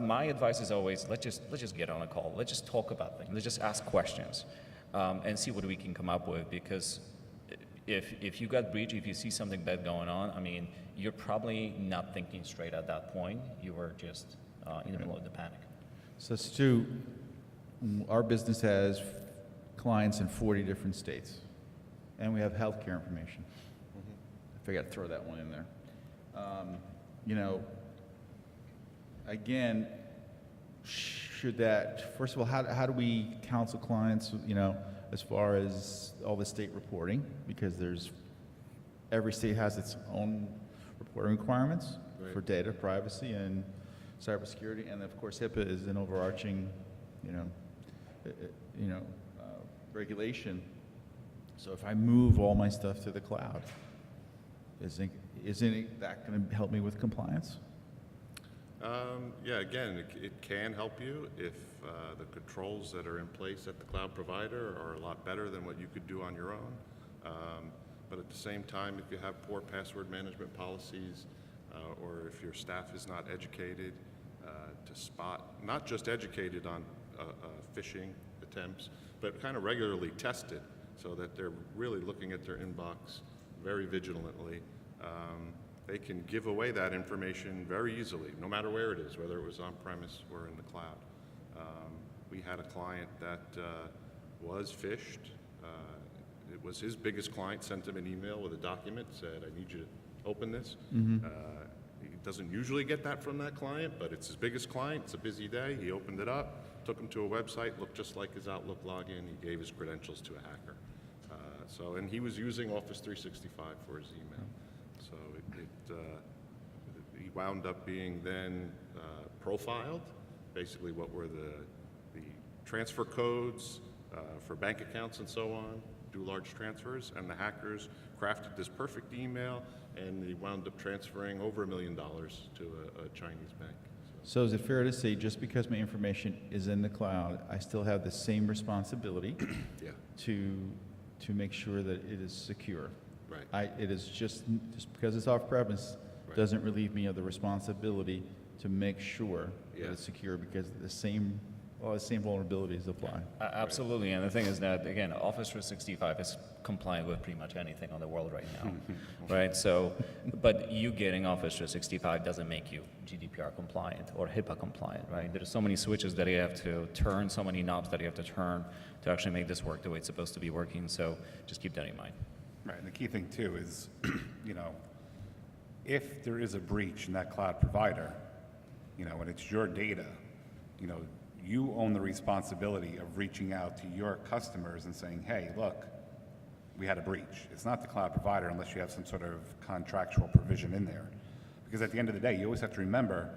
my advice is always let's just get on a call. Let's just talk about things. Let's just ask questions and see what we can come up with, because if you got breached, if you see something bad going on, I mean, you're probably not thinking straight at that point. You were just in the middle of the panic. So Stu, our business has clients in 40 different states, and we have healthcare information. I forgot to throw that one in there. You know, again, should that, first of all, how do we counsel clients, you know, as far as all the state reporting? Because every state has its own reporting requirements for data privacy and cybersecurity, and of course HIPAA is an overarching, regulation. So if I move all my stuff to the cloud, isn't that going to help me with compliance? Yeah, again, it can help you if the controls that are in place at the cloud provider are a lot better than what you could do on your own. But at the same time, if you have poor password management policies, or if your staff is not educated to spot, not just educated on phishing attempts, but kind of regularly tested so that they're really looking at their inbox very vigilantly, they can give away that information very easily, no matter where it is, whether it was on-premise or in the cloud. We had a client that was phished. It was his biggest client, sent him an email with a document, said, I need you to open this. He doesn't usually get that from that client, but it's his biggest client. It's a busy day. He opened it up, took him to a website, looked just like his Outlook login. He gave his credentials to a hacker. And he was using Office 365 for his email. So he wound up being then profiled. Basically, what were the transfer codes for bank accounts and so on, do large transfers, and the hackers crafted this perfect email, and he wound up transferring over $1 million to a Chinese bank. So is it fair to say just because my information is in the cloud, I still have the same responsibility Yeah. to make sure that it is secure? Right. It is just because it's off-premise Right. doesn't relieve me of the responsibility to make sure Yeah. that it's secure, because the same vulnerabilities apply. Absolutely, and the thing is that, again, Office 365 is compliant with pretty much anything on the world right now, right? So, but you getting Office 365 doesn't make you GDPR compliant or HIPAA compliant, right? There's so many switches that you have to turn, so many knobs that you have to turn to actually make this work the way it's supposed to be working, so just keep that in mind. Right, and the key thing too is, if there is a breach in that cloud provider, and it's your data, you own the responsibility of reaching out to your customers and saying, hey, look, we had a breach. It's not the cloud provider unless you have some sort of contractual provision in there. Because at the end of the day, you always have to remember,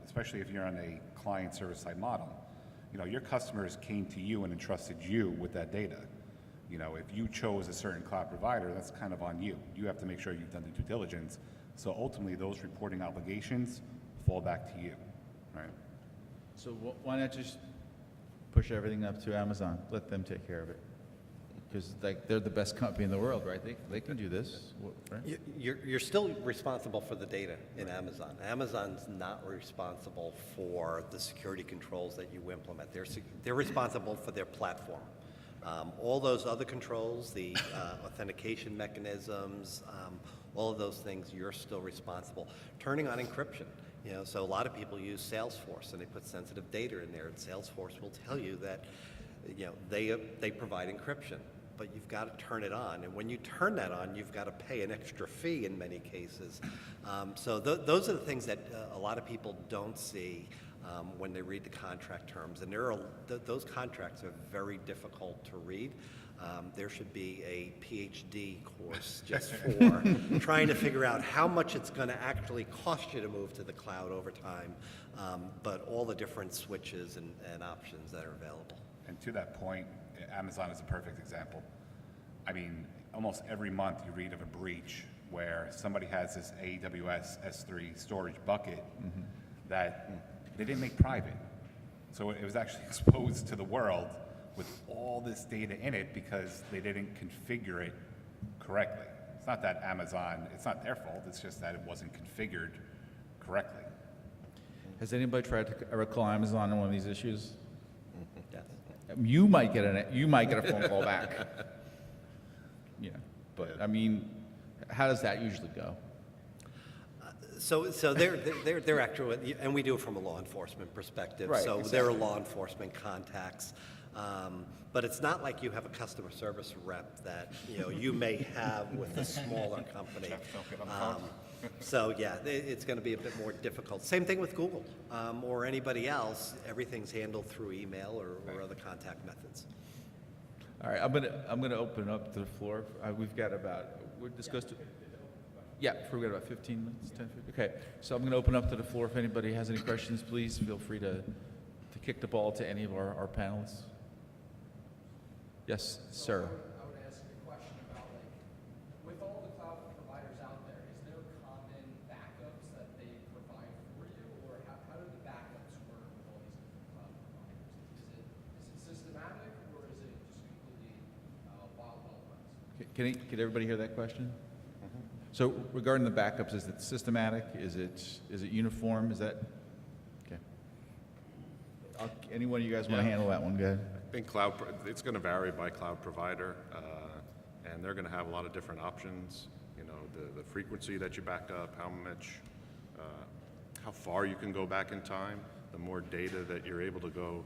especially if you're on a client server-side model, your customers came to you and entrusted you with that data. If you chose a certain cloud provider, that's kind of on you. You have to make sure you've done the due diligence. So ultimately, those reporting obligations fall back to you, right? So why not just push everything up to Amazon? Let them take care of it. Because they're the best company in the world, right? They can do this, right? You're still responsible for the data in Amazon. Amazon's not responsible for the security controls that you implement. They're responsible for their platform. All those other controls, the authentication mechanisms, all of those things, you're still responsible. Turning on encryption. So a lot of people use Salesforce and they put sensitive data in there, and Salesforce will tell you that, they provide encryption, but you've got to turn it on. And when you turn that on, you've got to pay an extra fee in many cases. So those are the things that a lot of people don't see when they read the contract terms. And those contracts are very difficult to read. There should be a PhD course just for trying to figure out how much it's going to actually cost you to move to the cloud over time, but all the different switches and options that are available. And to that point, Amazon is a perfect example. I mean, almost every month you read of a breach where somebody has this AWS S3 storage bucket that they didn't make private. So it was actually exposed to the world with all this data in it because they didn't configure it correctly. It's not that Amazon, it's not their fault, it's just that it wasn't configured correctly. Has anybody tried to ever call Amazon on one of these issues? Yes. You might get a phone call back. you know, but I mean, how does that usually go? So they're actually, and we do it from a law enforcement perspective. Right, So exactly. they're law enforcement contacts. But it's not like you have a customer service rep that, you know, you may have with a smaller company. So yeah, it's going to be a bit more difficult. Same thing with Google or anybody else. Everything's handled through email or other contact methods. All right, I'm gonna open up to the floor. We've got about, this goes to, yeah, we've got about 15 minutes, 10, 15. Okay, so I'm gonna open up to the floor. If anybody has any questions, please feel free to kick the ball to any of our panelists. Yes, sir. I would ask a question about, like, with all the cloud providers out there, is there common backups that they provide for you, or how do the backups work with all these different cloud providers? Is it systematic, or is it just completely wild west? Can everybody hear that question? So regarding the backups, is it systematic? Is it uniform? Is that, okay. Any one of you guys want to handle that one? Go ahead. I think it's going to vary by cloud provider, and they're going to have a lot of different options. You know, the frequency that you back up, how far you can go back in time. The more data that you're able to go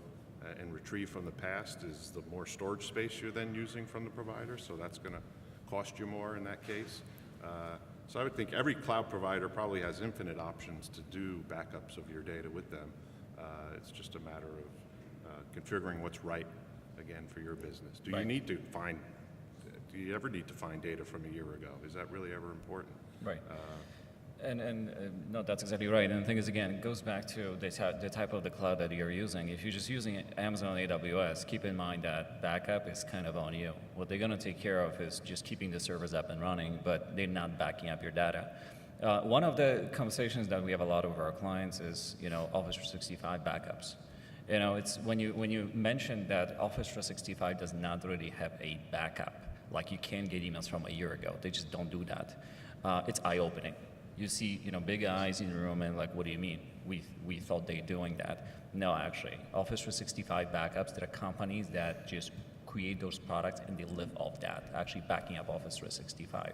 and retrieve from the past is the more storage space you're then using from the provider. So that's going to cost you more in that case. So I would think every cloud provider probably has infinite options to do backups of your data with them. It's just a matter of configuring what's right, again, for your business. Do you ever need to find data from a year ago? Is that really ever important? Right. No, that's exactly right. And the thing is, again, it goes back to the type of the cloud that you're using. If you're just using Amazon AWS, keep in mind that backup is kind of on you. What they're going to take care of is just keeping the servers up and running, but they're not backing up your data. One of the conversations that we have a lot with our clients is, you know, Office 365 backups. You know, it's when you mention that Office 365 does not really have a backup, like you can get emails from a year ago. They just don't do that. It's eye-opening. You see, you know, big eyes in the room and like, what do you mean? We thought they're doing that. No, actually, Office 365 backups, there are companies that just create those products and they live off that, actually backing up Office 365.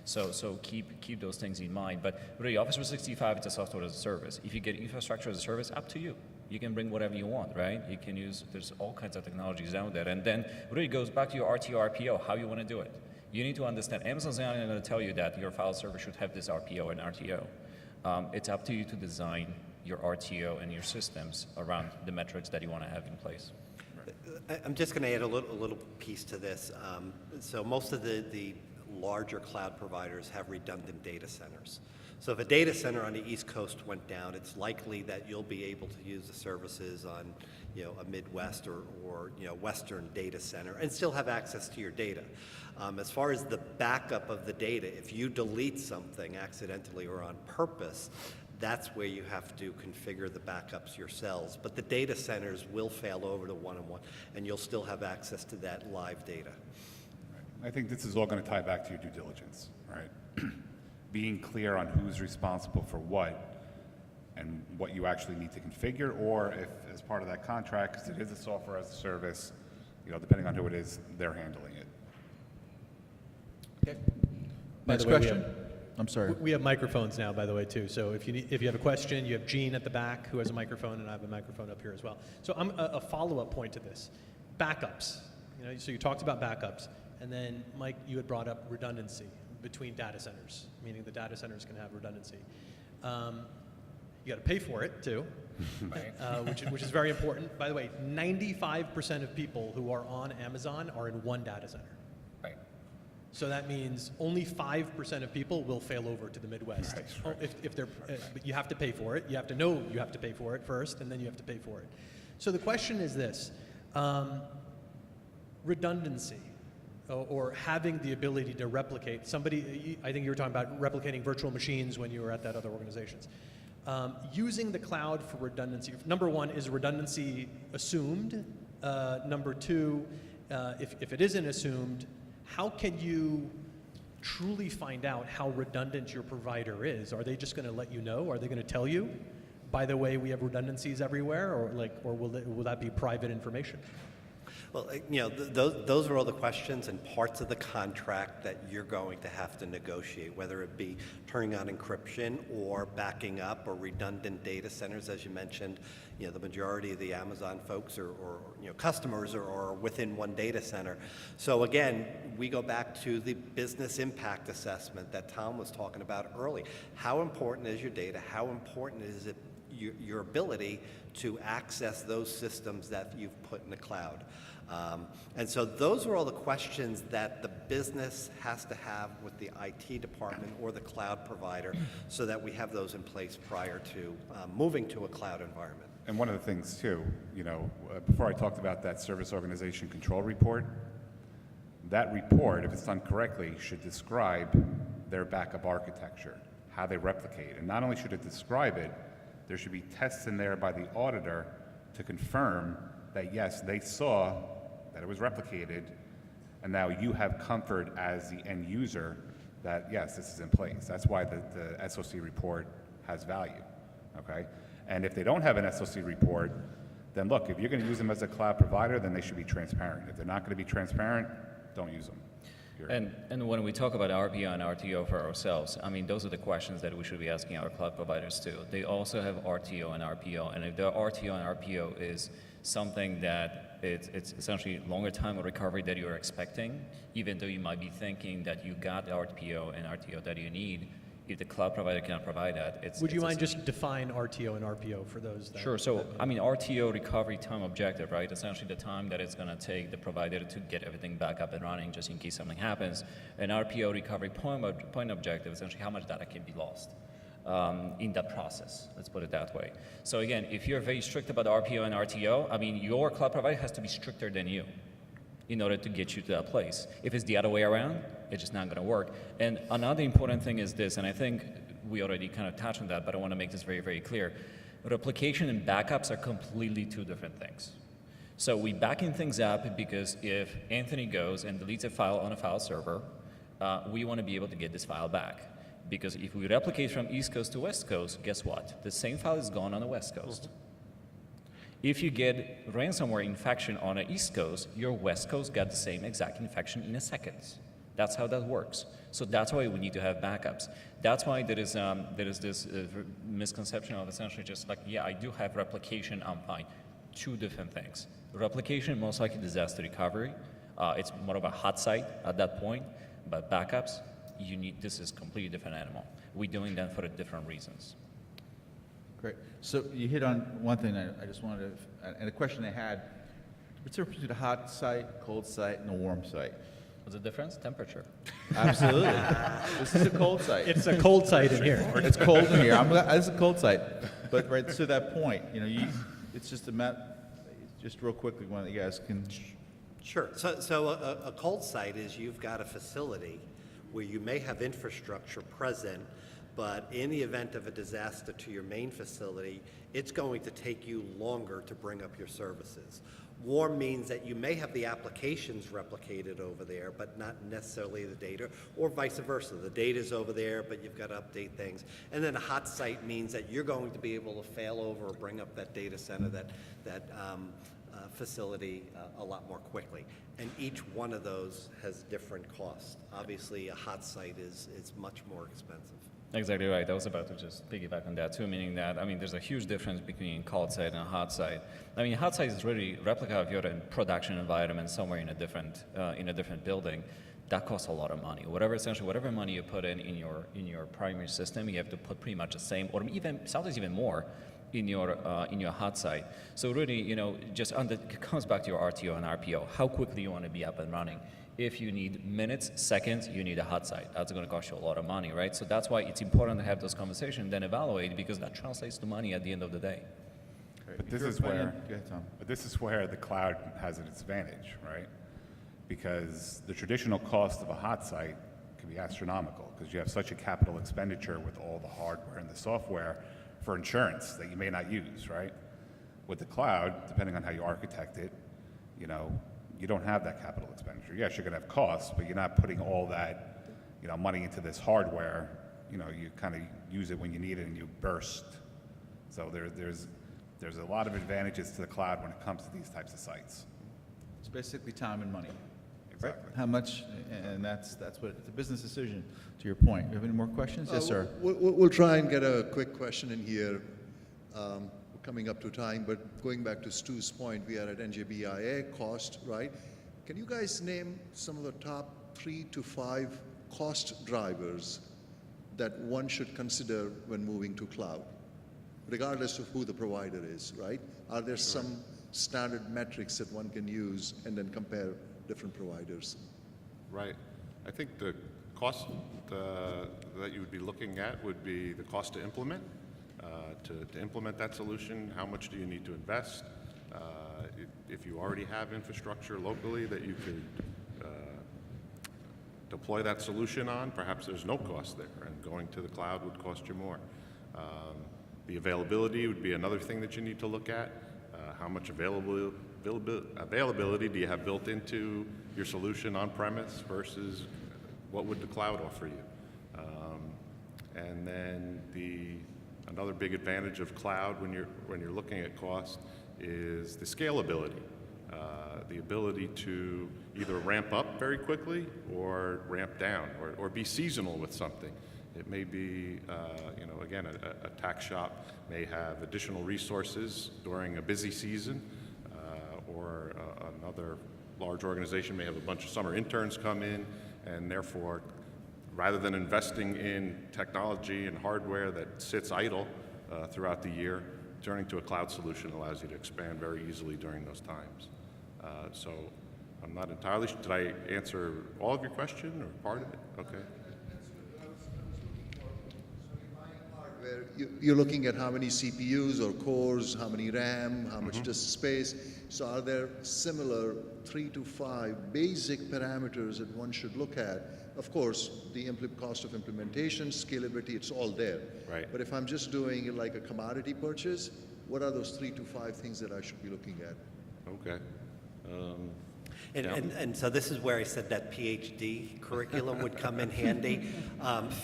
So keep those things in mind. But really, Office 365 is a software as a service. If you get infrastructure as a service, up to you. You can bring whatever you want, right? You can use, there's all kinds of technologies out there. And then really goes back to your RTO, RPO, how you want to do it. You need to understand, Amazon's not going to tell you that your file server should have this RPO and RTO. It's up to you to design your RTO and your systems around the metrics that you want to have in place. I'm just going to add a little piece to this. So most of the larger cloud providers have redundant data centers. So if a data center on the East Coast went down, it's likely that you'll be able to use the services on, you know, a Midwest or you know, Western data center and still have access to your data. As far as the backup of the data, if you delete something accidentally or on purpose, that's where you have to configure the backups yourselves. But the data centers will fail over to one-on-one, and you'll still have access to that live data. I think this is all going to tie back to your due diligence, right? Being clear on who's responsible for what and what you actually need to configure, or if as part of that contract, because it is a software as a service, you know, depending on who it is, they're handling it. Okay. Next By the way, question. I'm sorry. We have microphones now, by the way, too. So if you have a question, you have Gene at the back who has a microphone, and I have a microphone up here as well. So a follow-up point to this, backups. You know, so you talked about backups, and then Mike, you had brought up redundancy between data centers, meaning the data centers can have redundancy. You got to pay for it too, which is very important. By the way, 95% of people who are on Amazon are in one data center. Right. So that means only 5% of people will fail over to the Midwest. Right. If they're, but you have to pay for it. You have to know you have to pay for it first, and then you have to pay for it. So the question is this: redundancy, or having the ability to replicate. Somebody, I think you were talking about replicating virtual machines when you were at that other organizations. Using the cloud for redundancy. Number one, is redundancy assumed? Number two, if it isn't assumed, how can you truly find out how redundant your provider is? Are they just going to let you know? Are they going to tell you, by the way, we have redundancies everywhere, or will that be private information? Well, those are all the questions and parts of the contract that you're going to have to negotiate, whether it be turning on encryption or backing up or redundant data centers, as you mentioned. The majority of the Amazon folks or customers are within one data center. So again, we go back to the business impact assessment that Tom was talking about early. How important is your data? How important is it your ability to access those systems that you've put in the cloud? And so those are all the questions that the business has to have with the IT department or the cloud provider so that we have those in place prior to moving to a cloud environment. And one of the things too, before I talked about that service organization control report, that report, if it's done correctly, should describe their backup architecture, how they replicate. And not only should it describe it, there should be tests in there by the auditor to confirm that yes, they saw that it was replicated, and now you have comfort as the end user that yes, this is in place. That's why the SOC report has value, okay? And if they don't have an SOC report, then look, if you're going to use them as a cloud provider, then they should be transparent. If they're not going to be transparent, don't use them. And when we talk about RPO and RTO for ourselves, I mean, those are the questions that we should be asking our cloud providers too. They also have RTO and RPO, and if the RTO and RPO is something that it's essentially longer time of recovery that you're expecting, even though you might be thinking that you got the RPO and RTO that you need, if the cloud provider cannot provide that, Would you mind just define RTO and RPO for those that... Sure. So, I mean, RTO, recovery time objective, right? Essentially the time that it's going to take the provider to get everything back up and running just in case something happens. And RPO, recovery point objective, essentially how much data can be lost in that process. Let's put it that way. So again, if you're very strict about RPO and RTO, I mean, your cloud provider has to be stricter than you in order to get you to that place. If it's the other way around, it's just not going to work. And another important thing is this, and I think we already kind of touched on that, but I want to make this very, very clear. Replication and backups are completely two different things. So we backing things up because if Anthony goes and deletes a file on a file server, we want to be able to get this file back. Because if we replicate from East Coast to West Coast, guess what? The same file is gone on the West Coast. If you get ransomware infection on the East Coast, your West Coast got the same exact infection in a second. That's how that works. So that's why we need to have backups. That's why there is this misconception of essentially just like, yeah, I do have replication, I'm fine. Two different things. Replication, most likely disaster recovery. It's more of a hot site at that point, but backups, this is a completely different animal. We're doing that for different reasons. Great. So you hit on one thing I just wanted to, and a question I had, what's the difference between a hot site, cold site, and a warm site? What's the difference? Temperature. Absolutely. This is a cold site. It's a cold site in here. It's cold in here. This is a cold site. But right to that point, it's just just real quickly, one of you guys can. Sure. So a cold site is you've got a facility where you may have infrastructure present, but in the event of a disaster to your main facility, it's going to take you longer to bring up your services. Warm means that you may have the applications replicated over there, but not necessarily the data, or vice versa. The data's over there, but you've got to update things. And then a hot site means that you're going to be able to fail over or bring up that data center, that facility a lot more quickly. And each one of those has different costs. Obviously, a hot site is much more expensive. Exactly right. I was about to just piggyback on that too, meaning that, I mean, there's a huge difference between cold site and a hot site. I mean, a hot site is really replica of your production environment somewhere in a different building. That costs a lot of money. Whatever money you put in your primary system, you have to put pretty much the same, or even sometimes even more, in your hot site. So really, it comes back to your RTO and RPO. How quickly you want to be up and running. If you need minutes, seconds, you need a hot site. That's going to cost you a lot of money, right? So that's why it's important to have those conversations, then evaluate, because that translates to money at the end of the day. But this is where the cloud has its advantage, right? Because the traditional cost of a hot site can be astronomical because you have such a capital expenditure with all the hardware and the software for insurance that you may not use, right? With the cloud, depending on how you architect it, you don't have that capital expenditure. Yes, you're going to have costs, but you're not putting all that, money into this hardware. You kind of use it when you need it and you burst. So there's a lot of advantages to the cloud when it comes to these types of sites. basically time and money. Exactly. How much, and that's what, it's a business decision, to your point. You have any more questions? Yes, sir. We'll try and get a quick question in here. We're coming up to time, but going back to Stu's point, we are at NJBIA cost, right? Can you guys name some of the top 3 to 5 cost drivers that one should consider when moving to cloud, regardless of who the provider is, right? Are there some standard metrics that one can use and then compare different providers? Right. I think the cost that you would be looking at would be the cost to implement. To implement that solution, how much do you need to invest? If you already have infrastructure locally that you could deploy that solution on, perhaps there's no cost there, and going to the cloud would cost you more. The availability would be another thing that you need to look at. How much availability do you have built into your solution on premise versus what would the cloud offer you? And then another big advantage of cloud when you're looking at cost is the scalability, the ability to either ramp up very quickly or ramp down, or be seasonal with something. It may be, again, a tax shop may have additional resources during a busy season, or another large organization may have a bunch of summer interns come in, and therefore, rather than investing in technology and hardware that sits idle throughout the year, turning to a cloud solution allows you to expand very easily during those times. So I'm not entirely sure. Did I answer all of your question or part of it? Okay. Hardware, you're looking at how many CPUs or cores, how many RAM, how much disk space. So are there similar 3 to 5 basic parameters that one should look at? Of course, the cost of implementation, scalability, it's all there. Right. But if I'm just doing it like a commodity purchase, what are those 3 to 5 things that I should be looking at? Okay. And so this is where I said that PhD curriculum would come in handy.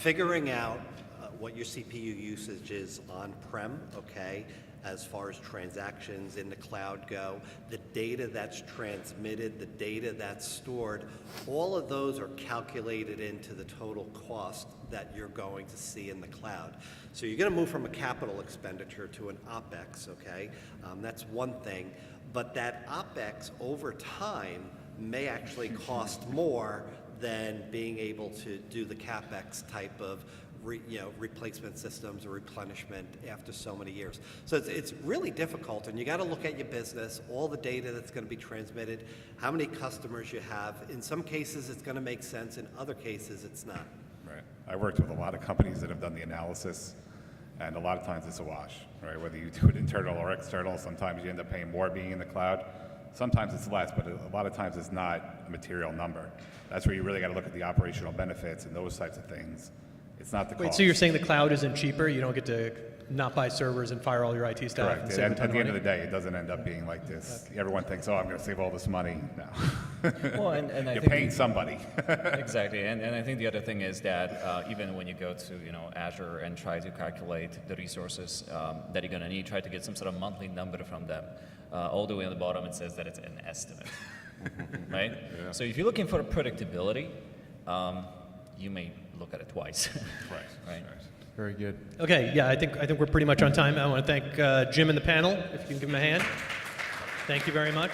Figuring out what your CPU usage is on-prem, okay, as far as transactions in the cloud go, the data that's transmitted, the data that's stored, all of those are calculated into the total cost that you're going to see in the cloud. So you're going to move from a capital expenditure to an OpEx, okay? That's one thing. But that OpEx over time may actually cost more than being able to do the CapEx type of replacement systems or replenishment after so many years. So it's really difficult, and you got to look at your business, all the data that's going to be transmitted, how many customers you have. In some cases, it's going to make sense. In other cases, it's not. Right. I worked with a lot of companies that have done the analysis, and a lot of times it's a wash, right? Whether you do it internal or external, sometimes you end up paying more being in the cloud. Sometimes it's less, but a lot of times it's not a material number. That's where you really got to look at the operational benefits and those types of things. It's not the cost. Wait, so you're saying the cloud isn't cheaper? You don't get to not buy servers and fire all your IT staff? Correct. And save a ton At the end of money? the day, it doesn't end up being like this. Everyone thinks, oh, I'm going to save all this money. No. Well, and I You're think paying somebody. exactly, and I think the other thing is that even when you go to Azure and try to calculate the resources that you're going to need, try to get some sort of monthly number from them. All the way on the bottom, it says that it's an estimate, right? Yeah. So if you're looking for predictability, you may look at it twice. Right. Very good. Okay, yeah, I think we're pretty much on time. I want to thank Jim and the panel, if you can give him a hand. Thank you very much.